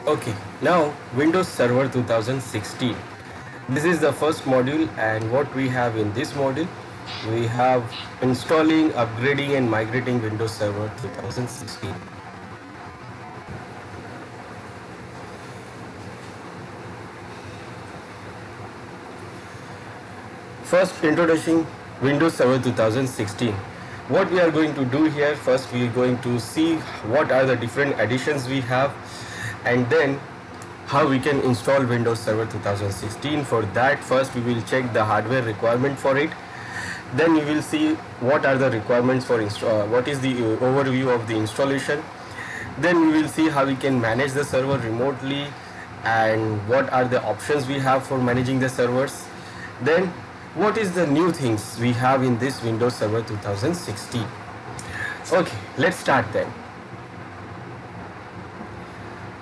Okay, now Windows Server 2016. This is the first module, and what we have in this module, we have installing, upgrading and migrating Windows Server 2016. First, introducing Windows Server 2016. What we are going to do here, first we are going to see what are the different additions we have, and then how we can install Windows Server 2016. For that, first we will check the hardware requirement for it. Then you will see what are the requirements for what is the overview of the installation. Then we will see how we can manage the server remotely and what are the options we have for managing the servers. Then what is the new things we have in this Windows Server 2016. Okay, let's start then.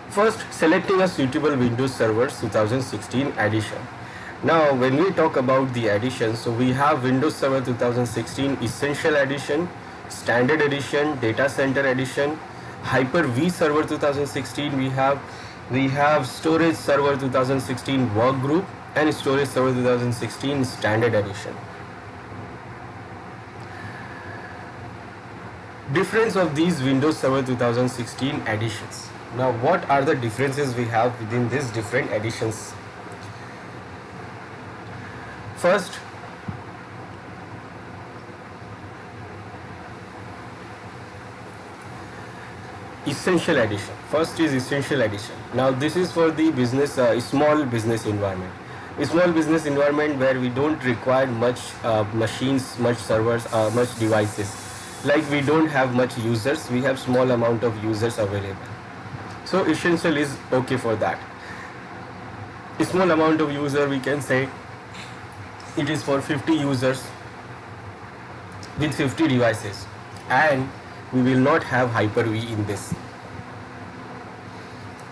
First, selecting a suitable Windows Server 2016 edition. Now, when we talk about the edition, so we have Windows Server 2016 Essential Edition, Standard Edition, Data Center Edition, Hyper-V Server 2016 we have Storage Server 2016 Workgroup and Storage Server 2016 Standard Edition. Difference of these Windows Server 2016 editions. Now, what are the differences we have within these different editions? First, Essential Edition. First is Essential Edition. Now, this is for the business, small business environment. A small business environment where we don't require much machines, much servers, much devices. Like we don't have much users, we have small amount of users available. So Essential is okay for that. A small amount of user, we can say it is for 50 users with 50 devices, and we will not have Hyper-V in this.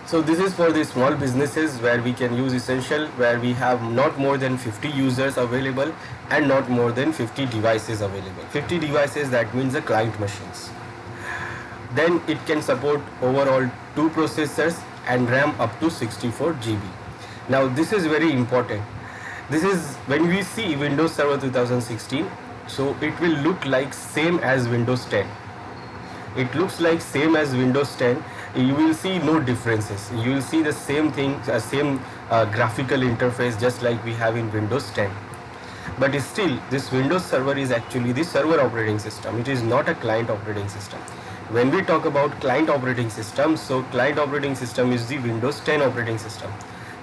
So this is for the small businesses where we can use Essential, where we have not more than 50 users available and not more than 50 devices available. 50 devices, that means the client machines. Then it can support overall 2 processors and RAM up to 64 GB. Now this is very important. This is when we see Windows Server 2016, so it will look like same as Windows 10. It looks like same as Windows 10. You will see no differences. You will see the same thing, same graphical interface just like we have in Windows 10. But still, this Windows Server is actually the server operating system. It is not a client operating system. When we talk about client operating system, so client operating system is the Windows 10 operating system.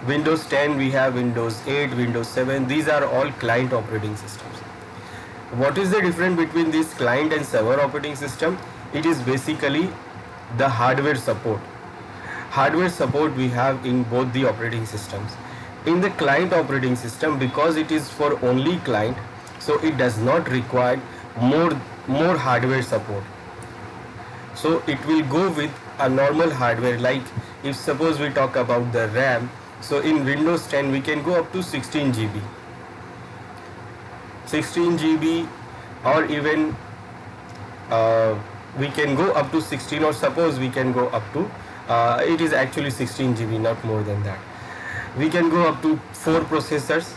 Windows 10, we have Windows 8, Windows 7. These are all client operating systems. What is the difference between this client and server operating system? It is basically the hardware support. Hardware support we have in both the operating systems. In the client operating system, because it is for only client, so it does not require more hardware support. So it will go with a normal hardware. Like if suppose we talk about the RAM, so in Windows 10 we can go up to 16 GB. 16 GB, or even we can go up to 16, or suppose we can go up to it is actually 16 GB, not more than that. We can go up to 4 processors,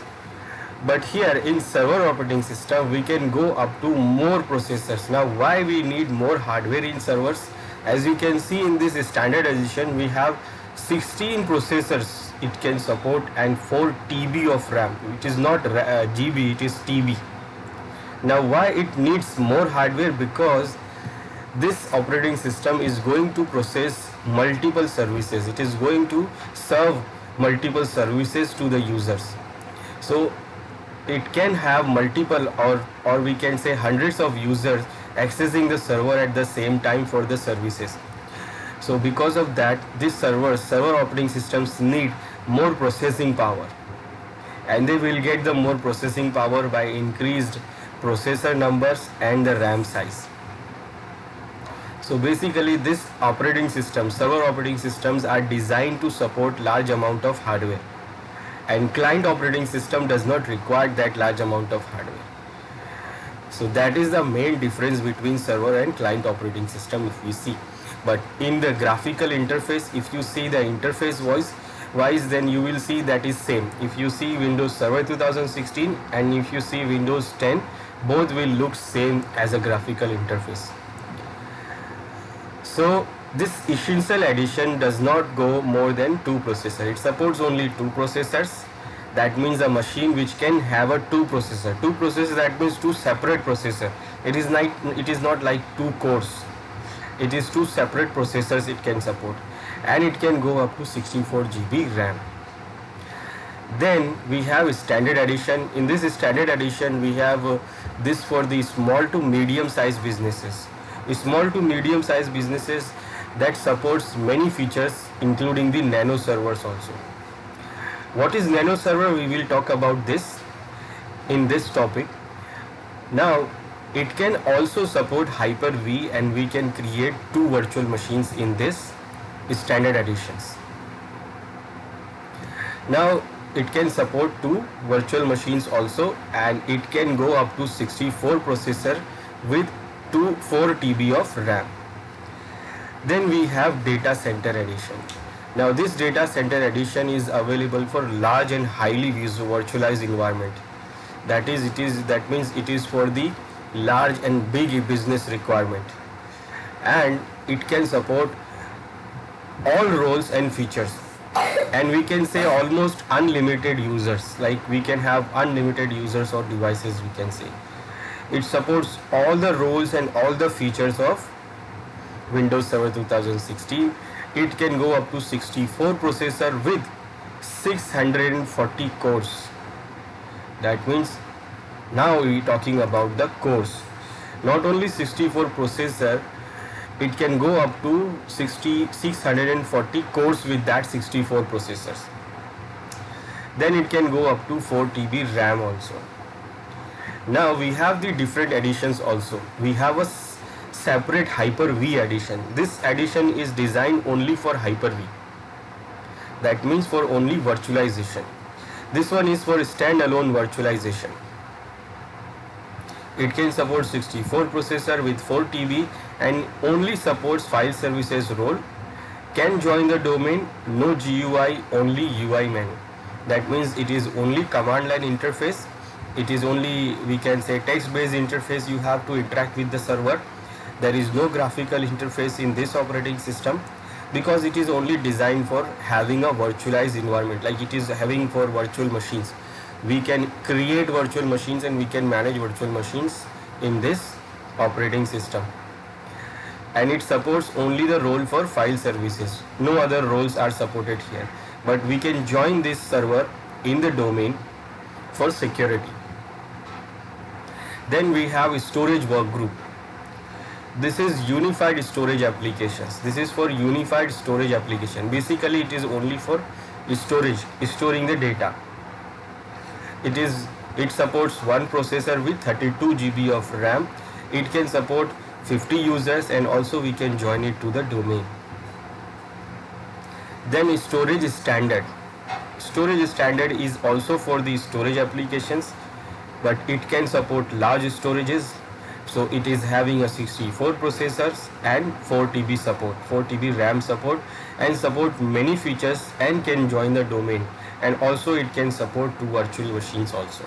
but here in server operating system we can go up to more processors. Now why we need more hardware in servers? As you can see in this standard edition, we have 16 processors it can support and 4 TB of RAM. It is not GB, it is TB. Now why it needs more hardware? Because this operating system is going to process multiple services. It is going to serve multiple services to the users. So it can have multiple, or we can say hundreds of users accessing the server at the same time for the services. So because of that, this server operating systems need more processing power, and they will get the more processing power by increased processor numbers and the RAM size. So basically this operating system, server operating systems are designed to support large amount of hardware, and client operating system does not require that large amount of hardware. So that is the main difference between server and client operating system if we see. But in the graphical interface, if you see the interface wise, then you will see that is same. If you see Windows Server 2016 and if you see Windows 10, both will look same as a graphical interface. So this Essential Edition does not go more than 2 processors. It supports only 2 processors. That means a machine which can have a 2 processor. 2 processors, that means 2 separate processor. It is not like 2 cores. It is 2 separate processors it can support, and it can go up to 64 GB RAM. Then we have Standard Edition. In this Standard Edition, we have this for the small to medium sized businesses. Small to medium sized businesses that supports many features, including the nano servers also. What is nano server? We will talk about this in this topic. Now, it can also support Hyper-V, and we can create 2 virtual machines in this Standard Editions. Now, it can support 2 virtual machines also, and it can go up to 64 processor with 4 TB of RAM. Then we have Data Center Edition. Now, this Data Center Edition is available for large and highly virtualized environment. That means it is for the large and big business requirement, and it can support all roles and features, and we can say almost unlimited users, like we can have unlimited users or devices, we can say. It supports all the roles and all the features of Windows Server 2016. It can go up to 64 processor with 640 cores. That means now we are talking about the cores. Not only 64 processor, it can go up to 640 cores with that 64 processors. Then it can go up to 4 TB RAM also. Now we have the different editions also. We have a separate Hyper-V edition. This edition is designed only for Hyper-V. That means for only virtualization. This one is for standalone virtualization. It can support 64 processor with 4 TB and only supports file services role. Can join the domain, no GUI, only UI menu. That means it is only command line interface. It is only, we can say, text based interface. You have to interact with the server. There is no graphical interface in this operating system, because it is only designed for having a virtualized environment, like it is having for virtual machines. We can create virtual machines and we can manage virtual machines in this operating system. And it supports only the role for file services. No other roles are supported here. But we can join this server in the domain for security. Then we have storage workgroup. This is unified storage applications. This is for unified storage application. Basically, it is only for storage, storing the data. It supports one processor with 32 GB of RAM. It can support 50 users, and also we can join it to the domain. Then storage standard. Storage standard is also for the storage applications, but it can support large storages. So it is having a 64 processors and 4 TB support, 4 TB RAM support, and support many features and can join the domain. And also it can support 2 virtual machines also.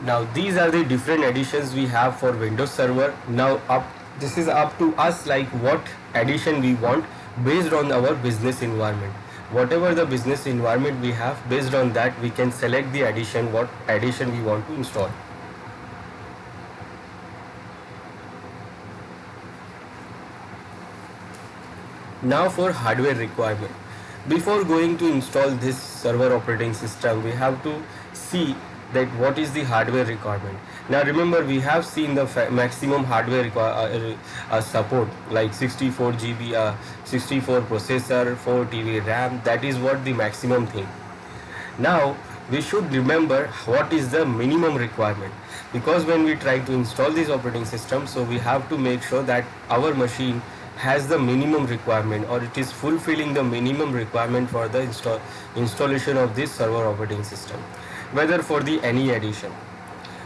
Now these are the different editions we have for Windows Server. Now this is up to us, like what edition we want based on our business environment. Whatever the business environment we have, based on that we can select the edition, what edition we want to install. Now for hardware requirement. Before going to install this server operating system, we have to see that what is the hardware requirement. Now remember, we have seen the maximum hardware support, like 64 GB, 64 processor, 4 TB RAM. That is what the maximum thing. Now we should remember what is the minimum requirement, because when we try to install this operating system, so we have to make sure that our machine has the minimum requirement, or it is fulfilling the minimum requirement for the installation of this server operating system, whether for the any edition.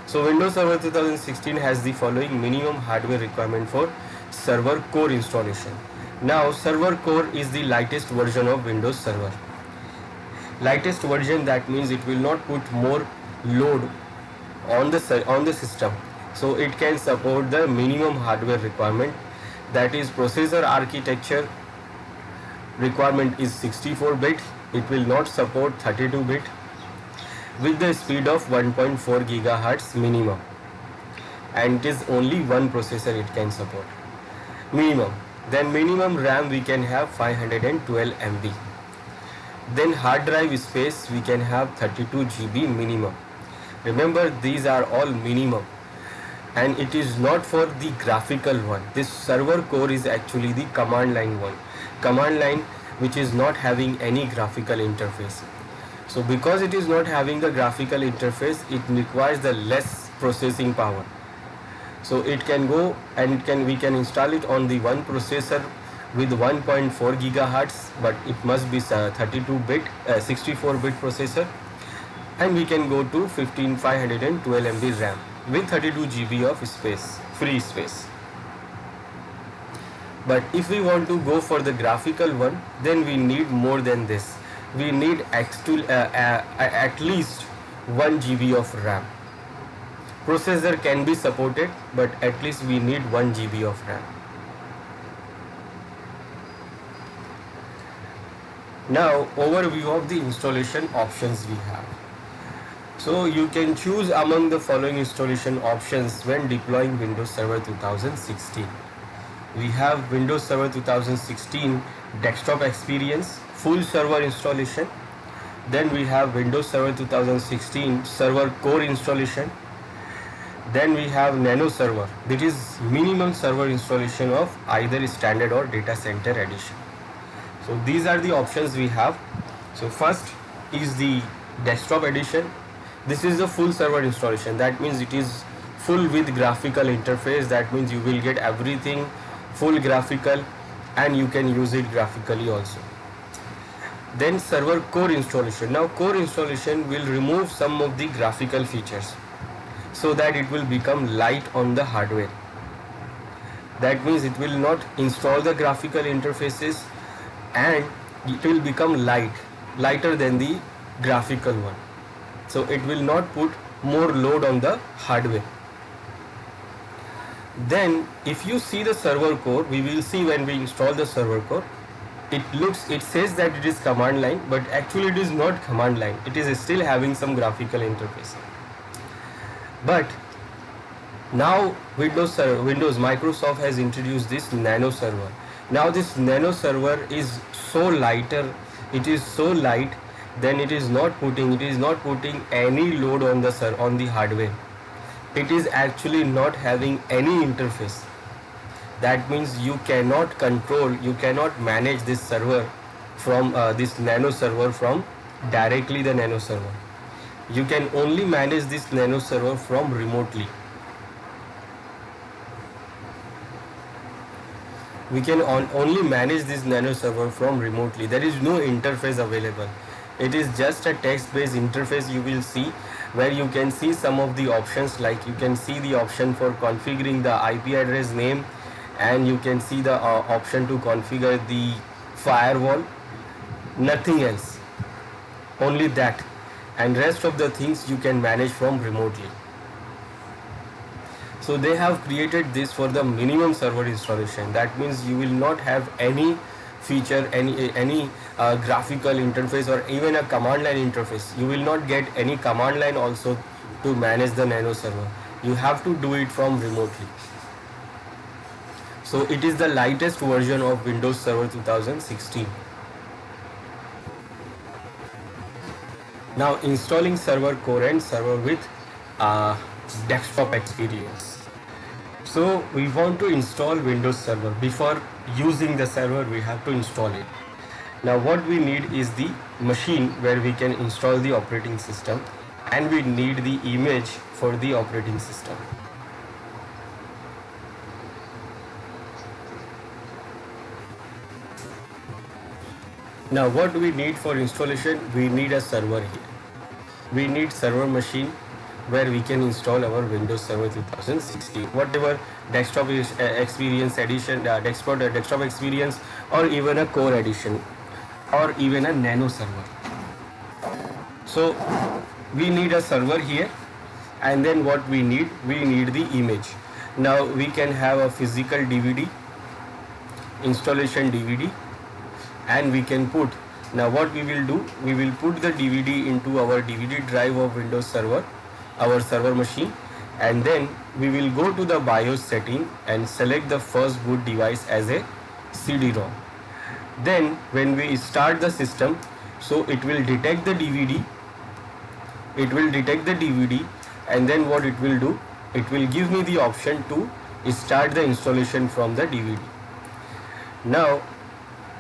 So Windows Server 2016 has the following minimum hardware requirement for Server Core installation. Now Server Core is the lightest version of Windows Server. Lightest version, that means it will not put more load on the system, so it can support the minimum hardware requirement, that is processor architecture requirement is 64-bit. It will not support 32-bit with the speed of 1.4 gigahertz minimum, and it is only one processor it can support minimum. Then minimum RAM we can have 512 MB. Then hard drive space we can have 32 GB minimum. Remember, these are all minimum, and it is not for the graphical one. This server core is actually the command line one, command line which is not having any graphical interface. So because it is not having the graphical interface, it requires the less processing power. So it can go and we can install it on the one processor with 1.4 gigahertz, but it must be 32-bit 64-bit processor, and we can go to 512 MB RAM with 32 GB of space, free space. But if we want to go for the graphical one, then we need more than this. We need at least 1 GB of RAM. Processor can be supported, but at least we need 1 GB of RAM. Now overview of the installation options we have. So you can choose among the following installation options when deploying Windows Server 2016. We have Windows Server 2016 desktop experience, full server installation. Then we have Windows Server 2016 server core installation. Then we have Nano Server. That is minimum server installation of either standard or data center edition. So these are the options we have. So first is the desktop edition. This is the full server installation. That means it is full with graphical interface. That means you will get everything full graphical, and you can use it graphically also. Then server core installation. Now core installation will remove some of the graphical features so that it will become light on the hardware. That means it will not install the graphical interfaces, and it will become lighter than the graphical one. So it will not put more load on the hardware. Then if you see the server core, we will see when we install the server core, it says that it is command line, but actually it is not command line. It is still having some graphical interface. But now Microsoft has introduced this Nano Server. Now this Nano Server is so lighter, it is so light, then it is not putting any load on the hardware. It is actually not having any interface. That means you cannot manage this server from this Nano Server from directly the Nano Server. You can only manage this Nano Server from remotely. We can only manage this Nano Server from remotely. There is no interface available. It is just a text-based interface you will see, where you can see some of the options, like you can see the option for configuring the IP address name, and you can see the option to configure the firewall. Nothing else, only that, and rest of the things you can manage from remotely. So they have created this for the minimum server installation. That means you will not have any feature, any graphical interface, or even a command line interface. You will not get any command line also to manage the Nano Server. You have to do it from remotely. So it is the lightest version of Windows Server 2016. Now installing server core and server with desktop experience. So we want to install Windows Server. Before using the server, we have to install it. Now what we need is the machine where we can install the operating system, and we need the image for the operating system. Now what we need for installation? We need a server here. We need server machine where we can install our Windows Server 2016, whatever desktop experience edition, desktop experience, or even a core edition, or even a nano server. So we need a server here, and then what we need the image. Now we can have a physical DVD, installation DVD, and we can put, now what we will do, we will put the DVD into our DVD drive of Windows Server, our server machine, and then we will go to the BIOS setting and select the first boot device as a CD-ROM. Then when we start the system, so it will detect the DVD, and then what it will do, it will give me the option to start the installation from the DVD. Now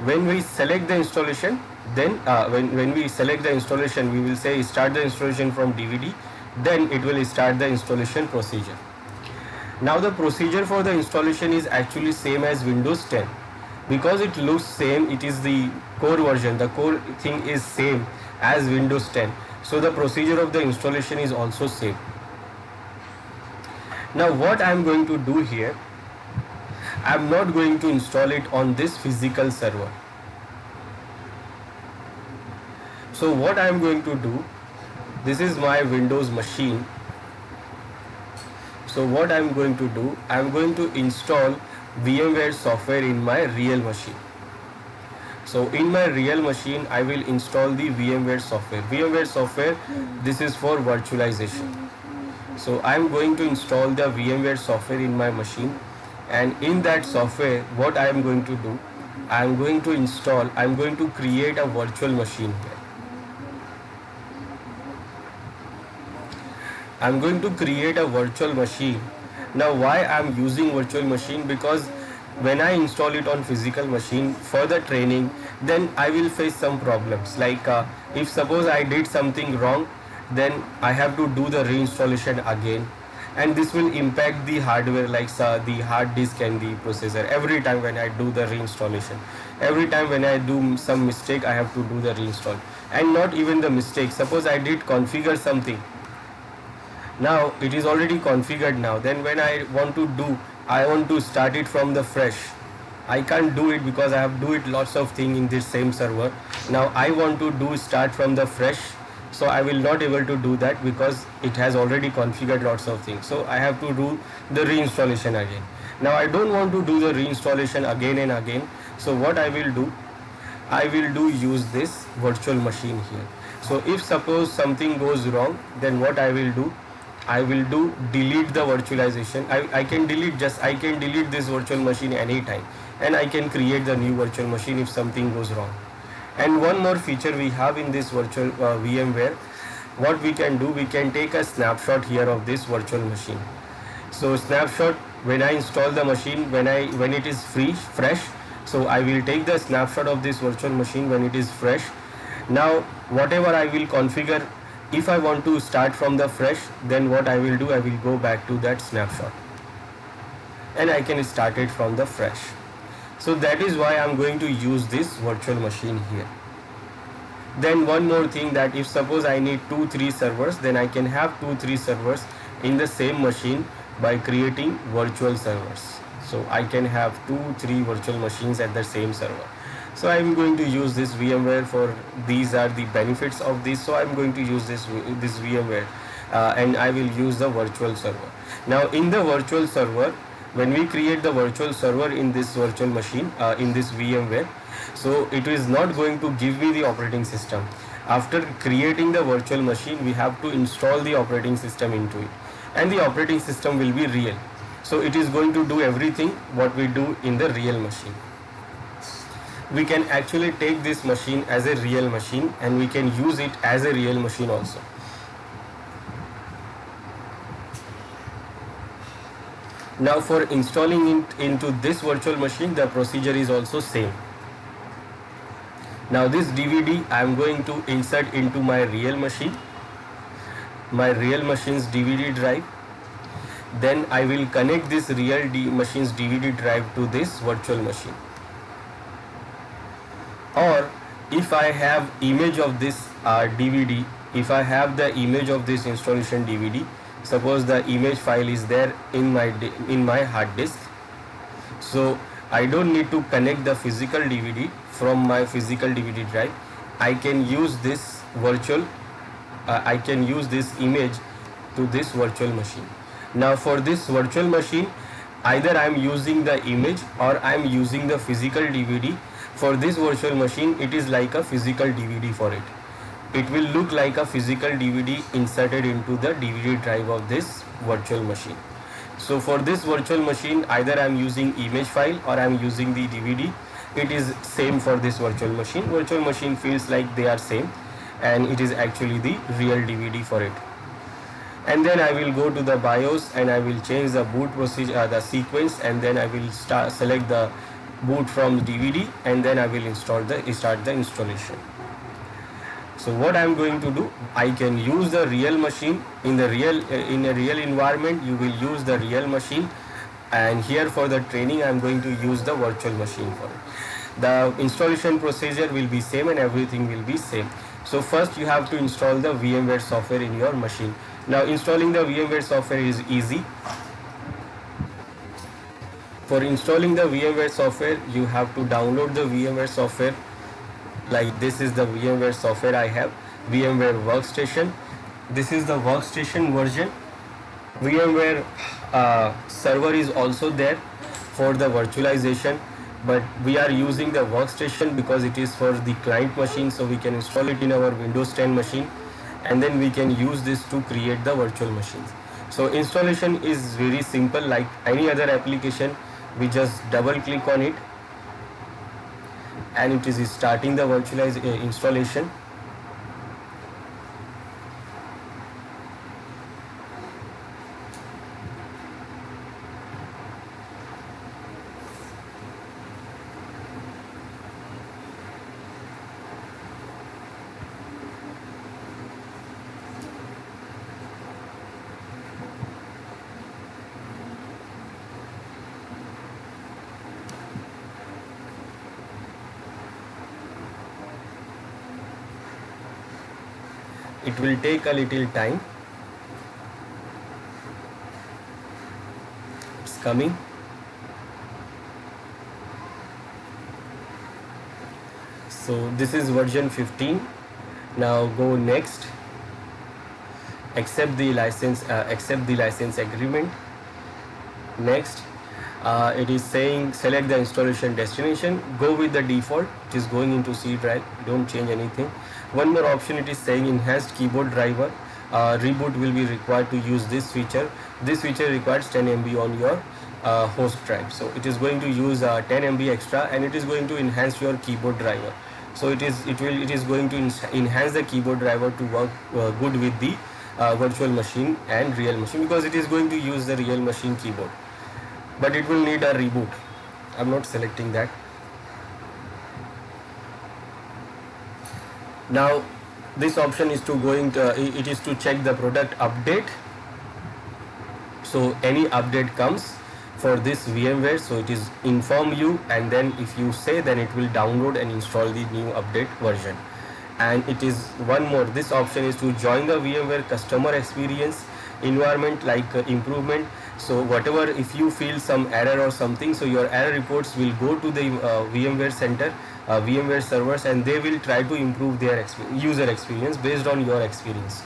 when we select the installation, then when we select the installation, we will say start the installation from DVD, then it will start the installation procedure. Now the procedure for the installation is actually same as Windows 10, because it looks same, it is the core version, the core thing is same as Windows 10, so the procedure of the installation is also same. Now what I am going to do here, I am not going to install it on this physical server. So what I am going to do, this is my Windows machine. So what I am going to do, I am going to install VMware software in my real machine. So in my real machine, I will install the VMware software. VMware software, this is for virtualization. So I am going to install the VMware software in my machine, and in that software, what I am going to do, I am going to create a virtual machine here. I am going to create a virtual machine. Now why I am using virtual machine? Because when I install it on physical machine for the training, then I will face some problems, like if suppose I did something wrong, then I have to do the reinstallation again, and this will impact the hardware, like the hard disk and the processor. Every time when I do the reinstallation, every time when I do some mistake, I have to do the reinstall. And not even the mistake, suppose I did configure something, now it is already configured now, then when I want to start it from the fresh, I can't do it because I have do it lots of things in this same server. Now I want to start from the fresh, so I will not able to do that because it has already configured lots of things. So I have to do the reinstallation again. Now I don't want to do the reinstallation again and again. So what I will do, use this virtual machine here. So if suppose something goes wrong, then what I will do, delete the virtualization. I can delete this virtual machine anytime, and I can create the new virtual machine if something goes wrong. And one more feature we have in this virtual VMware, what we can do, we can take a snapshot here of this virtual machine. So snapshot, when I install the machine, when it is fresh, so I will take the snapshot of this virtual machine when it is fresh. Now whatever I will configure, if I want to start from the fresh, then what I will do, I will go back to that snapshot and I can start it from the fresh. So that is why I am going to use this virtual machine here. Then one more thing, that if suppose I need 2-3 servers, then I can have 2-3 servers in the same machine by creating virtual servers. So I can have 2-3 virtual machines at the same server. So I am going to use this VMware for, these are the benefits of this. So I am going to use this VMware and I will use the virtual server. Now in the virtual server, when we create the virtual server in this virtual machine, in this VMware, so it is not going to give me the operating system. After creating the virtual machine, we have to install the operating system into it, and the operating system will be real. So it is going to do everything what we do in the real machine. We can actually take this machine as a real machine, and we can use it as a real machine also. Now for installing it into this virtual machine, the procedure is also same. Now this DVD I am going to insert into my real machine, my real machine's DVD drive. Then I will connect this real machine's DVD drive to this virtual machine. Or if I have image of this DVD if I have the image of this installation DVD, suppose the image file is there in my hard disk, so I don't need to connect the physical DVD from my physical DVD drive. I can use this I can use this image to this virtual machine. Now for this virtual machine, either I am using the image or I am using the physical DVD. For this virtual machine, it is like a physical DVD for it. It will look like a physical DVD inserted into the DVD drive of this virtual machine. So for this virtual machine, either I am using image file or I am using the DVD. It is same for this virtual machine. Virtual machine feels like they are same, and it is actually the real DVD for it. And then I will go to the BIOS and I will change the boot procedure, the sequence, and then I will select the boot from DVD, and then I will start the installation. So what I am going to do, I can use the real machine in a real environment. You will use the real machine, and here for the training I am going to use the virtual machine for it. The installation procedure will be same and everything will be same. So first you have to install the VMware software in your machine. Now installing the VMware software is easy. For installing the VMware software, you have to download the VMware software. Like this is the VMware software I have, VMware Workstation. This is the workstation version. VMware server is also there for the virtualization, but we are using the workstation because it is for the client machine, so we can install it in our Windows 10 machine, and then we can use this to create the virtual machines. So installation is very simple, like any other application. We just double click on it and it is starting the installation. It will take a little time. It's coming. So this is version 15. Now go next. Accept the license agreement. Next, it is saying select the installation destination. Go with the default, it is going into C drive. Don't change anything. One more option, it is saying enhanced keyboard driver. Reboot will be required to use this feature. This feature requires 10 MB on your host drive. So it is going to use 10 MB extra, and it is going to enhance your keyboard driver. So it is going to enhance the keyboard driver to work good with the virtual machine and real machine, because it is going to use the real machine keyboard. But it will need a reboot. I'm not selecting that. Now this option is it is to check the product update. So any update comes for this VMware, so it is inform you, and then if you say, then it will download and install the new update version. And it is one more, this option is to join the VMware customer experience environment, like improvement. So whatever, if you feel some error or something, so your error reports will go to the VMware center, VMware servers, and they will try to improve their user experience based on your experience.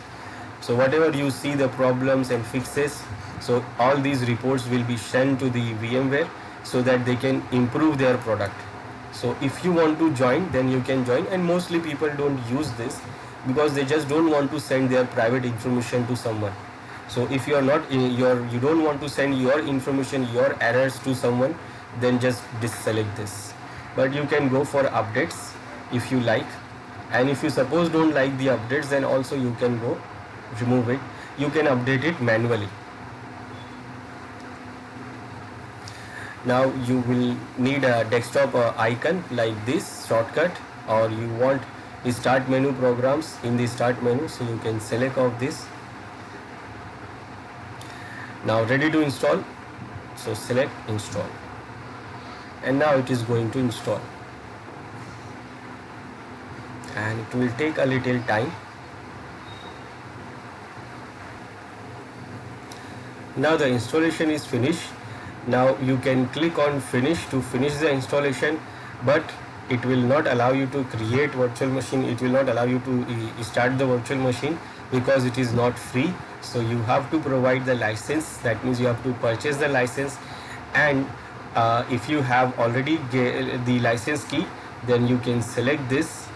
So whatever you see the problems and fixes, so all these reports will be sent to the VMware so that they can improve their product. So if you want to join, then you can join, and mostly people don't use this because they just don't want to send their private information to someone. So if you are not you don't want to send your information, your errors to someone, then just deselect this. But you can go for updates if you like, and if you suppose don't like the updates, then also you can go remove it. You can update it manually. Now you will need a desktop icon like this shortcut, or you want start menu programs in the start menu, so you can select of this. Now ready to install, so select install, and now it is going to install, and it will take a little time. Now the installation is finished. Now you can click on finish to finish the installation, but it will not allow you to create virtual machine. It will not allow you to start the virtual machine because it is not free. So you have to provide the license. That means you have to purchase the license, and if you have already the license key, then you can select this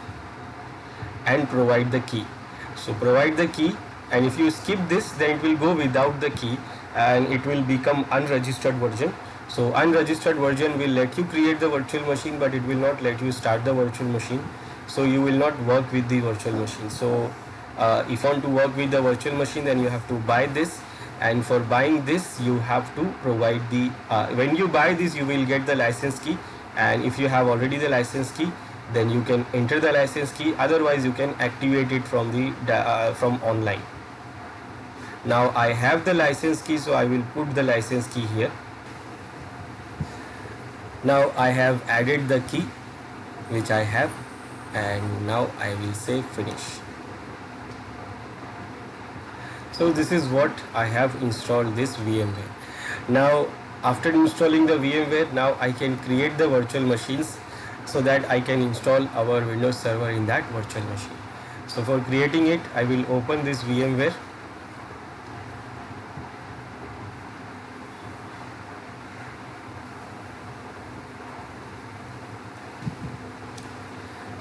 and provide the key. So provide the key, and if you skip this, then it will go without the key and it will become unregistered version. So unregistered version will let you create the virtual machine, but it will not let you start the virtual machine. So you will not work with the virtual machine. So if you want to work with the virtual machine, then you have to buy this, and for buying this you have to provide the when you buy this you will get the license key, and if you have already the license key, then you can enter the license key. Otherwise you can activate it from the from online. Now I have the license key, so I will put the license key here. Now I have added the key which I have, and now I will say finish. So this is what I have installed this VMware. Now after installing the VMware, now I can create the virtual machines so that I can install our Windows server in that virtual machine. So for creating it, I will open this VMware.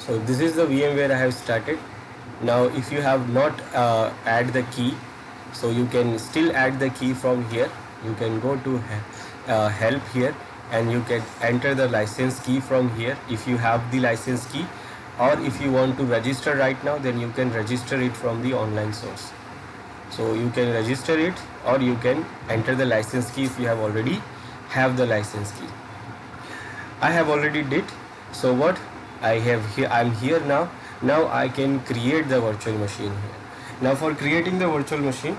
So this is the VMware I have started. Now if you have not add the key, so you can still add the key from here. You can go to help here, and you can enter the license key from here if you have the license key, or if you want to register right now, then you can register it from the online source. So you can register it, or you can enter the license key if you have already have the license key. I have already did. So what I have here, I'm here now. Now I can create the virtual machine here. Now for creating the virtual machine,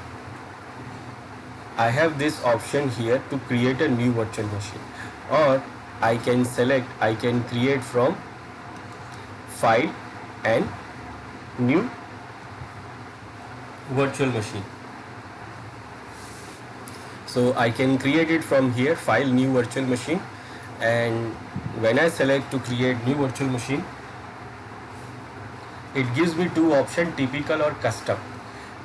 I have this option here to create a new virtual machine, or I can select, I can create from file and new virtual machine. So I can create it from here, file, new virtual machine, and when I select to create new virtual machine, it gives me two options, typical or custom.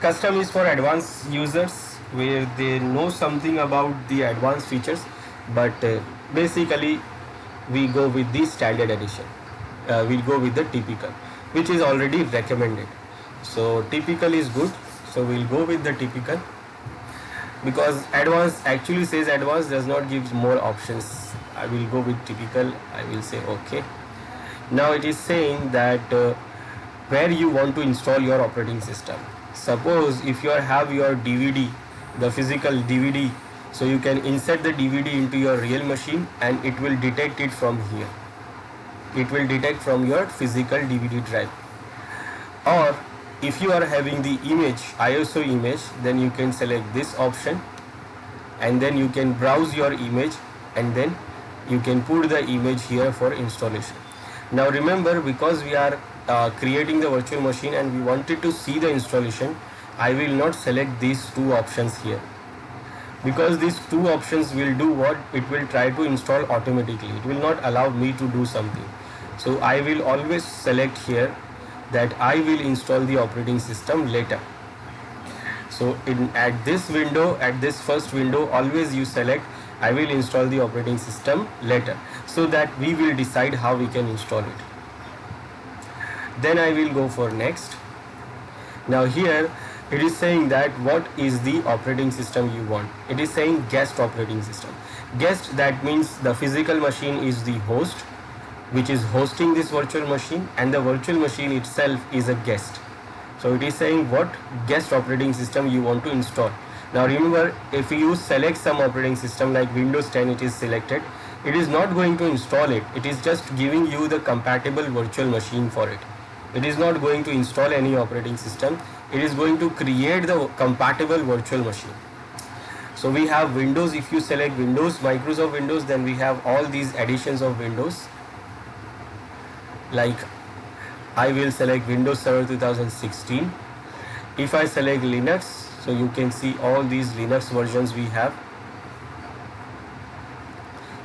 Custom is for advanced users where they know something about the advanced features, but basically we go with the standard edition. We'll go with the typical, which is already recommended. So typical is good, so we'll go with the typical, because advanced actually says advanced does not give more options. I will go with typical. I will say okay. Now it is saying that where you want to install your operating system. Suppose if you have your DVD, the physical DVD, so you can insert the DVD into your real machine and it will detect it from here. It will detect from your physical DVD drive. Or if you are having the image, ISO image, then you can select this option, and then you can browse your image, and then you can put the image here for installation. Now remember, because we are creating the virtual machine and we wanted to see the installation, I will not select these two options here, because these two options will do what? It will try to install automatically. It will not allow me to do something. So I will always select here that I will install the operating system later. So at this window, at this first window, always you select I will install the operating system later, so that we will decide how we can install it. Then I will go for next. Now here it is saying that what is the operating system you want. It is saying guest operating system. Guest, that means the physical machine is the host which is hosting this virtual machine, and the virtual machine itself is a guest. So it is saying what guest operating system you want to install. Now remember, if you select some operating system like Windows 10, it is selected, it is not going to install it. It is just giving you the compatible virtual machine for it. It is not going to install any operating system. It is going to create the compatible virtual machine. So we have Windows. If you select Windows, Microsoft Windows, then we have all these additions of Windows. Like I will select Windows Server 2016. If I select Linux, So you can see all these Linux versions we have.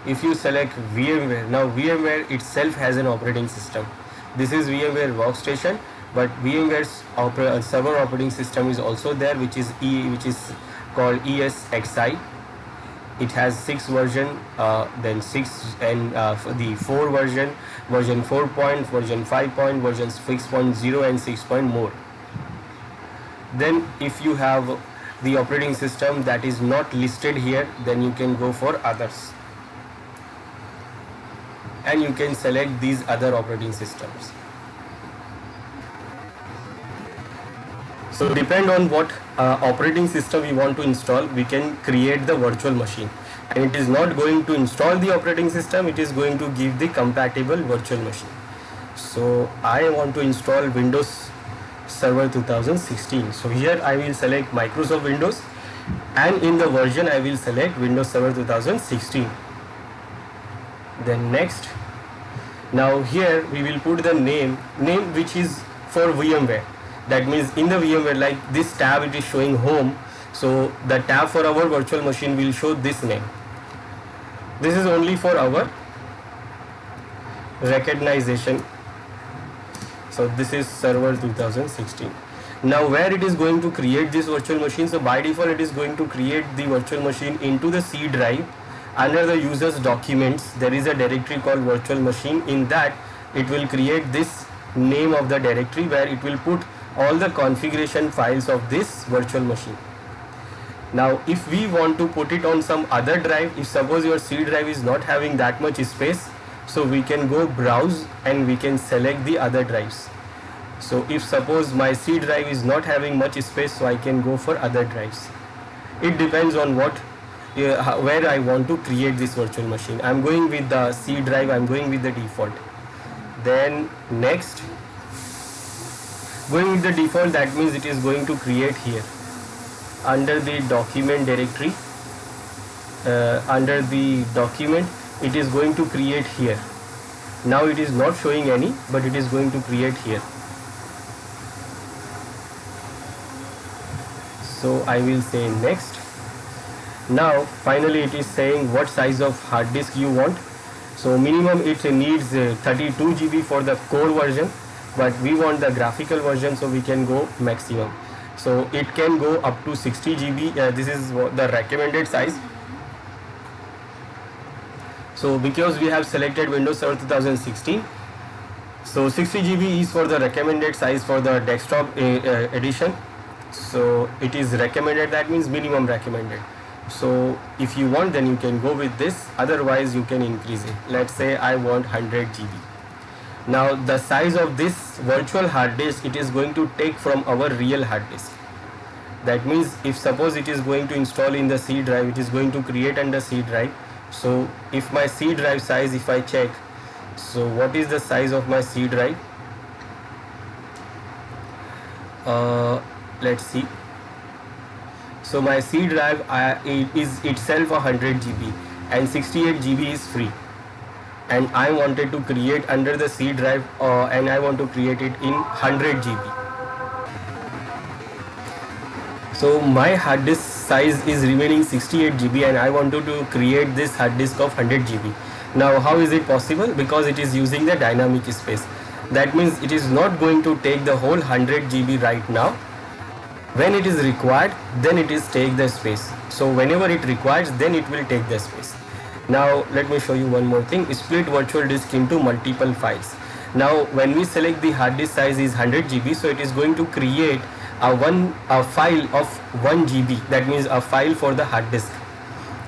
If you select VMware, now VMware itself has an operating system. This is VMware Workstation, but VMware's server operating system is also there, which is called ESXi. It has 6 version, then 6 and for the 4 version 4 point, version 5 point, versions 6.0 and 6 point more. Then if you have the operating system that is not listed here, then you can go for others and you can select these other operating systems. So depend on what operating system we want to install, we can create the virtual machine, and it is not going to install the operating system, it is going to give the compatible virtual machine. So I want to install Windows Server 2016. So here I will select Microsoft Windows, and in the version I will select Windows Server 2016. Then next. Now here we will put the name which is for VMware. That means in the VMware, like this tab, it is showing home. So the tab for our virtual machine will show this name. This is only for our recognition. So this is Server 2016. Now where it is going to create this virtual machine? So by default it is going to create the virtual machine into the C drive. Under the user's documents there is a directory called virtual machine. In that it will create this name of the directory where it will put all the configuration files of this virtual machine. Now if we want to put it on some other drive, if suppose your C drive is not having that much space, so we can go browse and we can select the other drives. So if suppose my C drive is not having much space, so I can go for other drives. It depends on what where I want to create this virtual machine. I'm going with the C drive, I'm going with the default. Then next, going with the default, that means it is going to create here under the document directory. Under the document it is going to create here. Now it is not showing any, but it is going to create here. So I will say next. Now finally it is saying what size of hard disk you want. So minimum it needs 32 GB for the core version, but we want the graphical version, so we can go maximum. So it can go up to 60 GB. This is the recommended size. So because we have selected Windows Server 2016, so 60 GB is for the recommended size for the desktop edition. So it is recommended, that means minimum recommended. So if you want, then you can go with this, otherwise you can increase it. Let's say I want 100 GB. Now the size of this virtual hard disk, it is going to take from our real hard disk. That means if suppose it is going to install in the C drive, it is going to create under C drive. So if my C drive size, if I check, so what is the size of my C drive? Let's see. So my C drive is itself 100 GB and 68 GB is free, and I wanted to create under the C drive and I want to create it in 100 GB. So my hard disk size is remaining 68 GB and I wanted to create this hard disk of 100 GB. Now how is it possible? Because it is using the dynamic space. That means it is not going to take the whole 100 GB right now. When it is required, then it is take the space. So whenever it requires, then it will take the space. Now let me show you one more thing. Split virtual disk into multiple files. Now when we select the hard disk size is 100 GB, so it is going to create a file of 1 GB. That means a file for the hard disk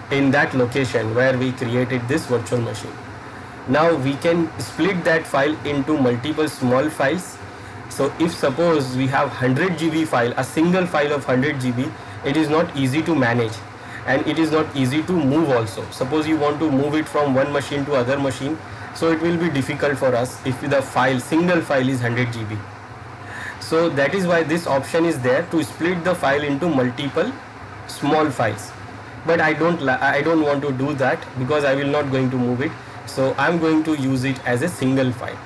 in that location where we created this virtual machine. Now we can split that file into multiple small files. So if suppose we have 100 GB file, a single file of 100 GB, it is not easy to manage and it is not easy to move also. Suppose you want to move it from one machine to other machine, so it will be difficult for us if the single file is 100 GB. So that is why this option is there to split the file into multiple small files. But I don't want to do that because I will not going to move it. So I am going to use it as a single file.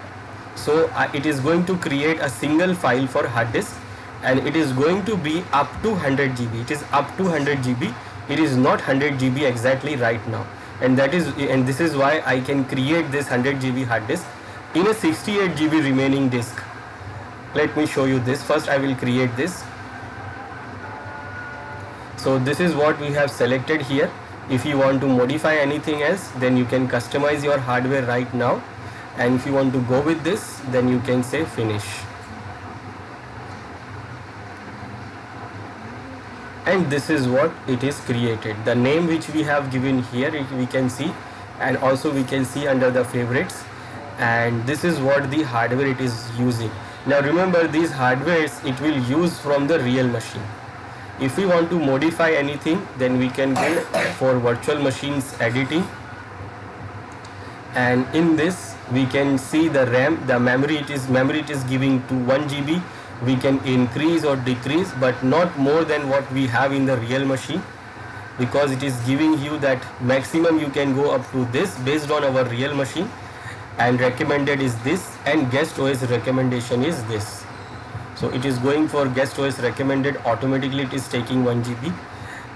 So it is going to create a single file for hard disk and it is going to be up to 100 GB. It is up to 100 GB. It is not 100 GB exactly right now, and this is why I can create this 100 GB hard disk in a 68 GB remaining disk. Let me show you this. First I will create this. So this is what we have selected here. If you want to modify anything else, then you can customize your hardware right now, and if you want to go with this, then you can say finish. And this is what it is created. The name which we have given here, we can see, and also we can see under the favorites, and this is what the hardware it is using. Now remember, these hardwares it will use from the real machine. If we want to modify anything, then we can go for virtual machines editing, and in this we can see the RAM, the memory it is giving to 1 GB. We can increase or decrease, but not more than what we have in the real machine, because it is giving you that maximum you can go up to this based on our real machine, and recommended is this, and guest OS recommendation is this. So it is going for guest OS recommended, automatically it is taking 1 GB.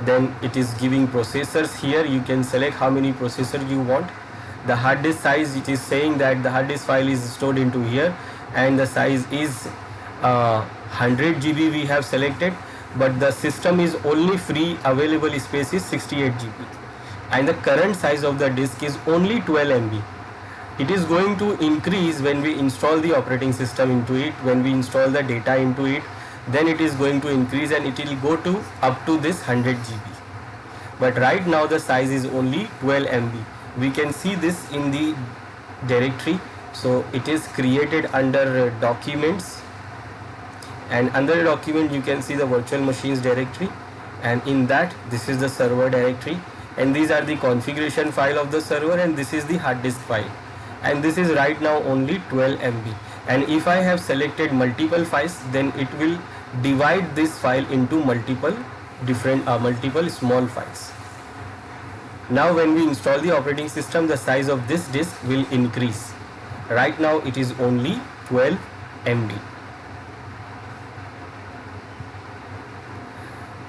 Then it is giving processors. Here you can select how many processor you want. The hard disk size, it is saying that the hard disk file is stored into here, and the size is 100 GB we have selected, but the system is only free available space is 68 GB, and the current size of the disk is only 12 MB. It is going to increase when we install the operating system into it, when we install the data into it, then it is going to increase and it will go to up to this 100 GB. But right now the size is only 12 MB. We can see this in the directory. So it is created under documents, and under the document you can see the virtual machines directory, and in that this is the server directory, and these are the configuration file of the server, and this is the hard disk file, and this is right now only 12 MB. And if I have selected multiple files, then it will divide this file into multiple small files. Now when we install the operating system, the size of this disk will increase. Right now it is only 12 MB.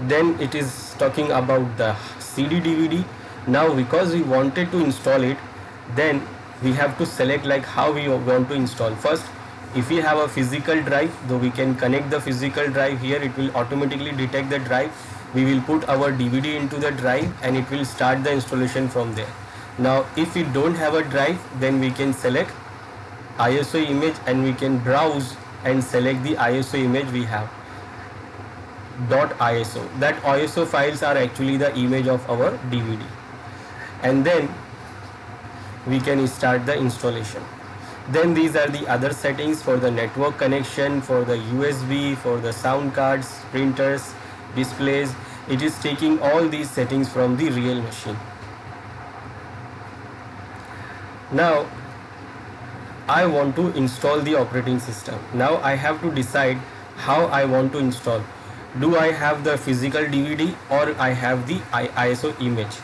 Then it is talking about the CD DVD. Now because we wanted to install it, then we have to select like how we want to install. First, if we have a physical drive, though we can connect the physical drive here, it will automatically detect the drive. We will put our DVD into the drive and it will start the installation from there. Now if we don't have a drive, then we can select ISO image and we can browse and select the ISO image we have. .iso. That ISO files are actually the image of our DVD, and then we can start the installation. Then these are the other settings for the network connection, for the USB, for the sound cards, printers, displays. It is taking all these settings from the real machine. Now I want to install the operating system. Now I have to decide how I want to install. Do I have the physical DVD or I have the ISO image?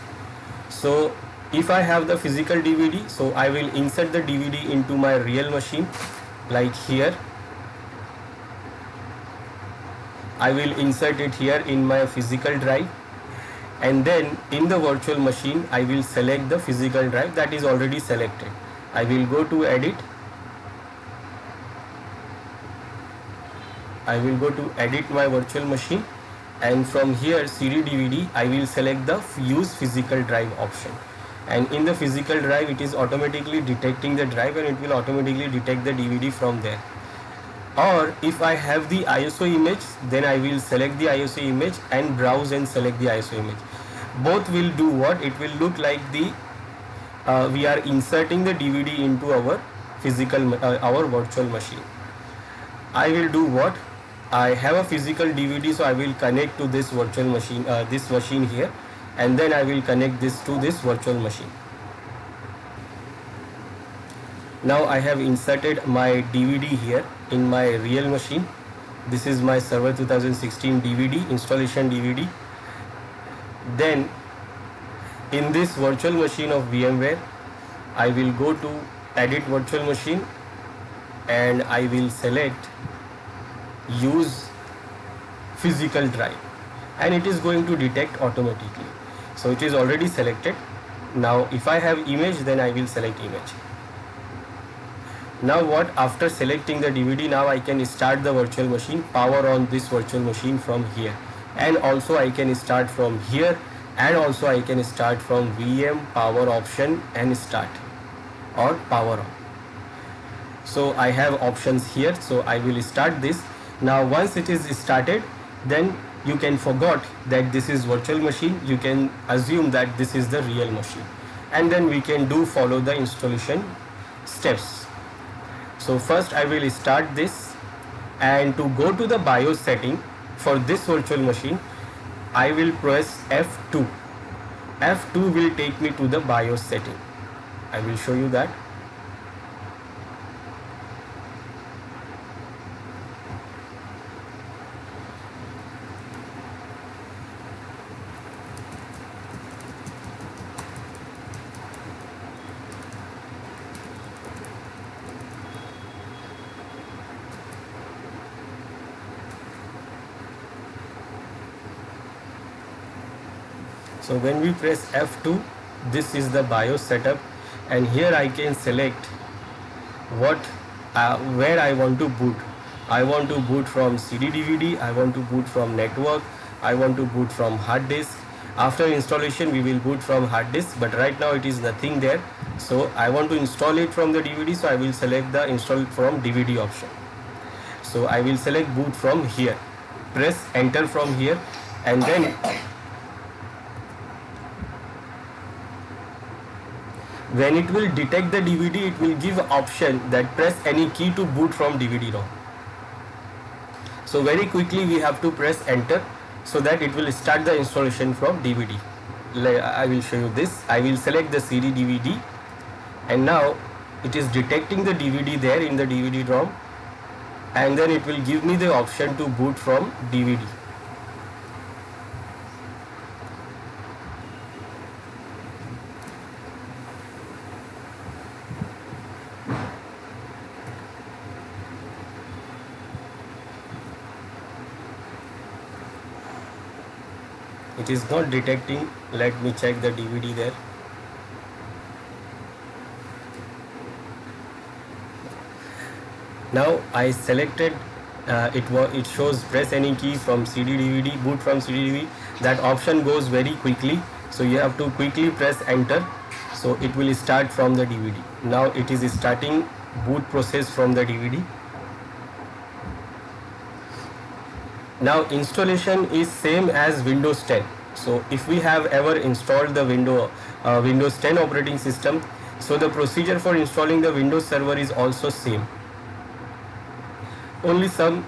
So if I have the physical DVD, so I will insert the DVD into my real machine, like here. I will insert it here in my physical drive, and then in the virtual machine I will select the physical drive that is already selected. I will go to edit. I will go to edit my virtual machine, and from here CD DVD I will select the use physical drive option, and in the physical drive it is automatically detecting the drive and it will automatically detect the DVD from there. Or if I have the ISO image, then I will select the ISO image and browse and select the ISO image. Both will do what? It will look like the we are inserting the DVD into our our virtual machine. I will do what? I have a physical DVD, so I will connect to this virtual machine, this machine here, and then I will connect this to this virtual machine. Now I have inserted my DVD here in my real machine. This is my Server 2016 DVD, installation DVD. Then in this virtual machine of VMware, I will go to edit virtual machine and I will select use physical drive, and it is going to detect automatically. So it is already selected. Now if I have image, then I will select image. Now what, after selecting the DVD, now I can start the virtual machine, power on this virtual machine from here, and also I can start from here, and also I can start from VM power option and start, or power on. So I have options here, so I will start this. Now once it is started, then you can forget that this is virtual machine, you can assume that this is the real machine, and then we can follow the installation steps. So first I will start this, and to go to the BIOS setting for this virtual machine, I will press F2. F2 will take me to the BIOS setting. I will show you that. So when we press F2, this is the BIOS setup, and here I can select where I want to boot. I want to boot from CD DVD, I want to boot from network, I want to boot from hard disk. After installation we will boot from hard disk, but right now it is nothing there. So I want to install it from the DVD, so I will select the install from DVD option. So I will select boot from here, press enter from here, and then when it will detect the DVD, it will give option that press any key to boot from DVD-ROM. So very quickly we have to press enter, so that it will start the installation from DVD. I will show you this. I will select the CD DVD, and now it is detecting the DVD there in the DVD-ROM, and then it will give me the option to boot from DVD. It is not detecting. Let me check the DVD there. Now I selected it shows press any key from CD DVD, boot from CD DVD. That option goes very quickly, so you have to quickly press enter, so it will start from the DVD. Now it is starting boot process from the DVD. Now installation is same as Windows 10. So if we have ever installed the Windows 10 operating system, so the procedure for installing the Windows Server is also same. Only some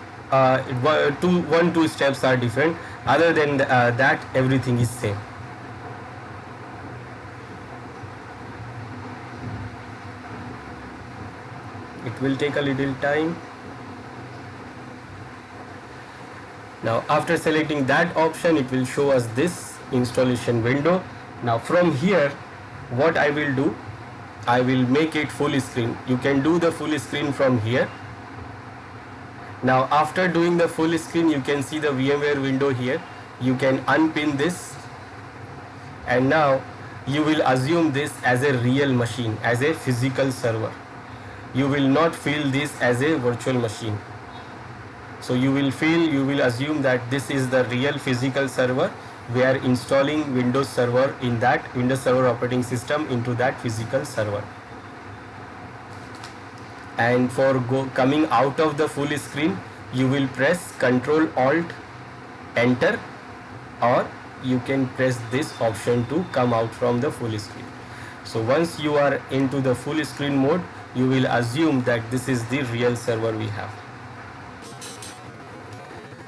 two steps are different. Other than that, everything is same. It will take a little time. Now after selecting that option, it will show us this installation window. Now from here, what I will do, I will make it full screen. You can do the full screen from here. Now after doing the full screen, you can see the VMware window here. You can unpin this, and now you will assume this as a real machine, as a physical server. You will not feel this as a virtual machine. So you will assume that this is the real physical server. We are installing Windows Server in that Windows Server operating system into that physical server. And for coming out of the full screen, you will press Ctrl Alt Enter, or you can press this option to come out from the full screen. So once you are into the full screen mode, you will assume that this is the real server we have.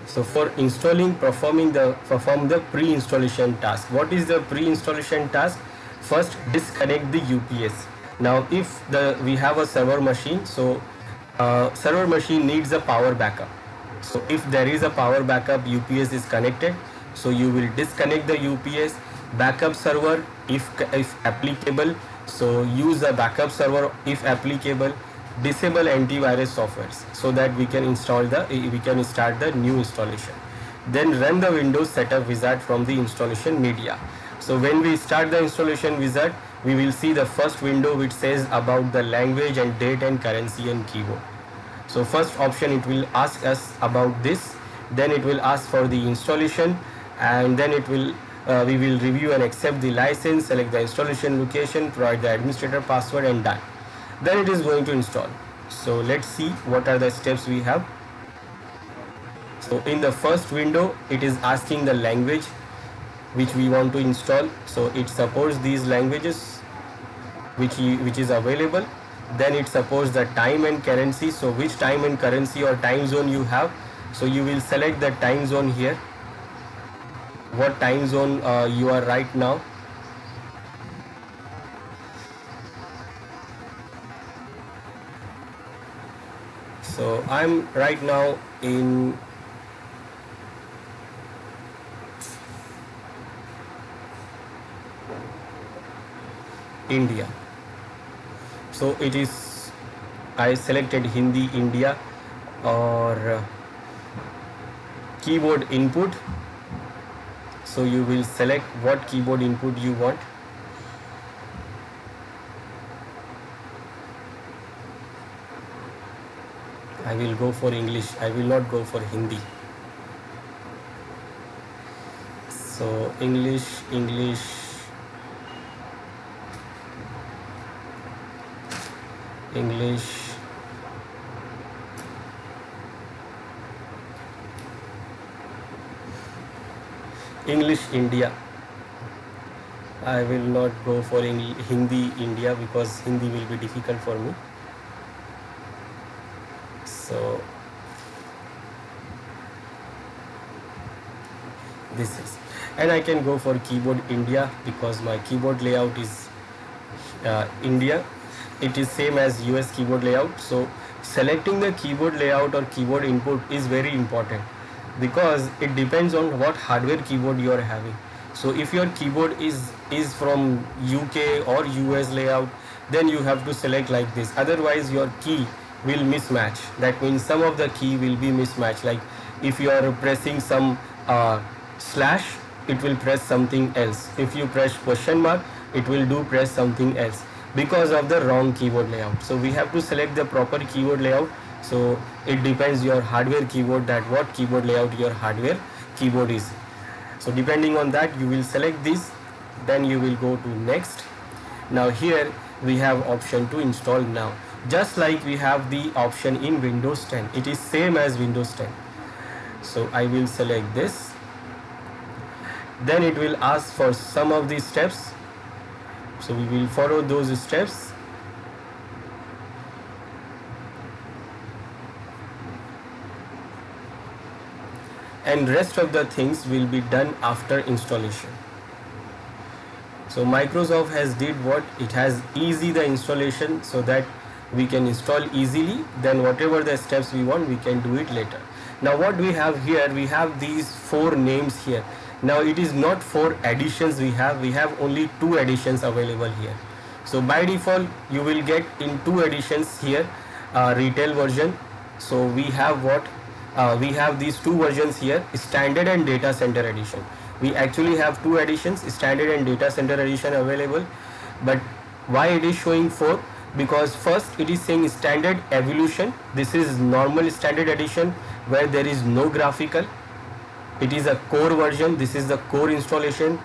So for installing, perform the pre-installation task. What is the pre-installation task? First, disconnect the UPS. Now if we have a server machine, so server machine needs a power backup. So if there is a power backup, UPS is connected, so you will disconnect the UPS. Backup server if applicable, so use a backup server if applicable. Disable antivirus softwares so that we can start the new installation. Then run the Windows Setup Wizard from the installation media. So when we start the installation wizard, we will see the first window which says about the language and date and currency and keyboard. So first option, it will ask us about this, then it will ask for the installation, and then it will we will review and accept the license, select the installation location, provide the administrator password, and done. Then it is going to install. So let's see what are the steps we have. So in the first window, it is asking the language which we want to install. So it supports these languages which is available. Then it supports the time and currency. So which time and currency or time zone you have. So you will select the time zone here, what time zone you are right now. So I'm right now in India. So it is, I selected Hindi India, or keyboard input. So you will select what keyboard input you want. I will go for English, I will not go for Hindi. So English, English, English, English India. I will not go for Hindi India because Hindi will be difficult for me. So this is, and I can go for keyboard India because my keyboard layout is India. It is same as US keyboard layout. So selecting the keyboard layout or keyboard input is very important because it depends on what hardware keyboard you are having. So if your keyboard is from UK or US layout, then you have to select like this. Otherwise your key will mismatch. That means some of the key will be mismatched. Like if you are pressing some slash, it will press something else. If you press question mark, it will do press something else because of the wrong keyboard layout. So we have to select the proper keyboard layout. So it depends your hardware keyboard, that what keyboard layout your hardware keyboard is. So depending on that, you will select this, then you will go to next. Now here we have option to install now. Just like we have the option in Windows 10, it is same as Windows 10. So I will select this. Then it will ask for some of these steps. So we will follow those steps. And rest of the things will be done after installation. So Microsoft has did what? It has easy the installation so that we can install easily. Then whatever the steps we want, we can do it later. Now what we have here, we have these 4 names here. Now it is not 4 additions we have only 2 additions available here. So by default you will get in 2 additions here, retail version. So we have what? We have these 2 versions here, standard and data center edition. We actually have 2 editions, standard and data center edition available. But why it is showing 4? Because first it is saying standard evolution. This is normal standard edition where there is no graphical. It is a core version. This is the core installation.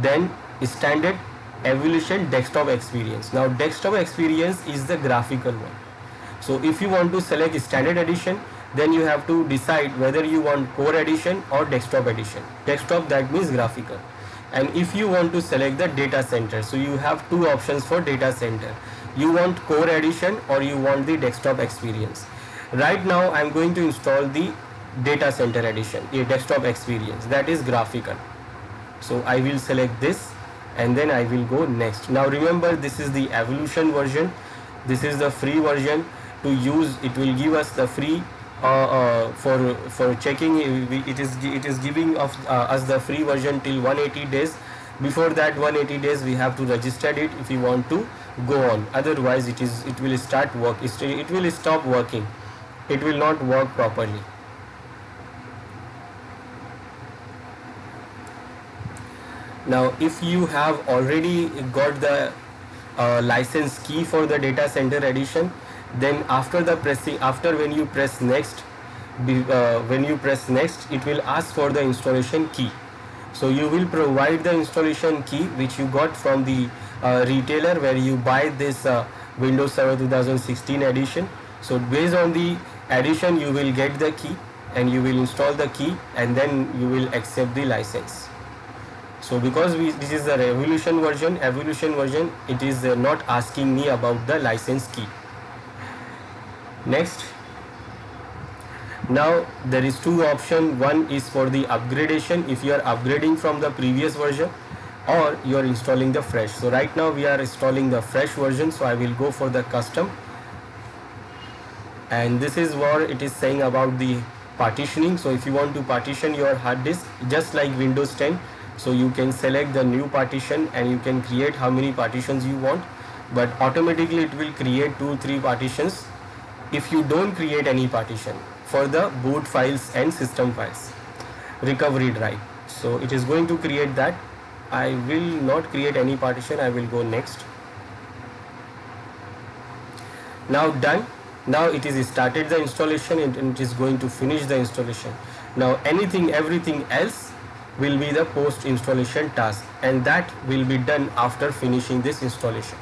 Then standard evolution desktop experience. Now desktop experience is the graphical one. So if you want to select standard edition, then you have to decide whether you want core edition or desktop edition. Desktop, that means graphical. And if you want to select the data center, so you have 2 options for data center. You want core edition or you want the desktop experience. Right now I am going to install the data center edition, a desktop experience, that is graphical. So I will select this and then I will go next. Now remember, this is the evolution version. This is the free version. To use, it will give us the free for checking. It is giving us the free version till 180 days. Before that 180 days we have to register it if we want to go on. Otherwise it will start work. It will stop working. It will not work properly. Now if you have already got the license key for the data center edition, then after when you press next, it will ask for the installation key. So you will provide the installation key which you got from the retailer where you buy this Windows Server 2016 edition. So based on the edition you will get the key and you will install the key and then you will accept the license. So because this is the evolution version, it is not asking me about the license key. Next, now there is two options. One is for the upgradation, if you are upgrading from the previous version, or you are installing the fresh. So right now we are installing the fresh version, so I will go for the custom, and this is what it is saying about the partitioning. So if you want to partition your hard disk just like Windows 10, so you can select the new partition and you can create how many partitions you want, but automatically it will create 2-3 partitions if you don't create any partition for the boot files and system files, recovery drive. So it is going to create that. I will not create any partition. I will go next. Now done. Now it is started the installation and it is going to finish the installation. Now everything else will be the post installation task, and that will be done after finishing this installation.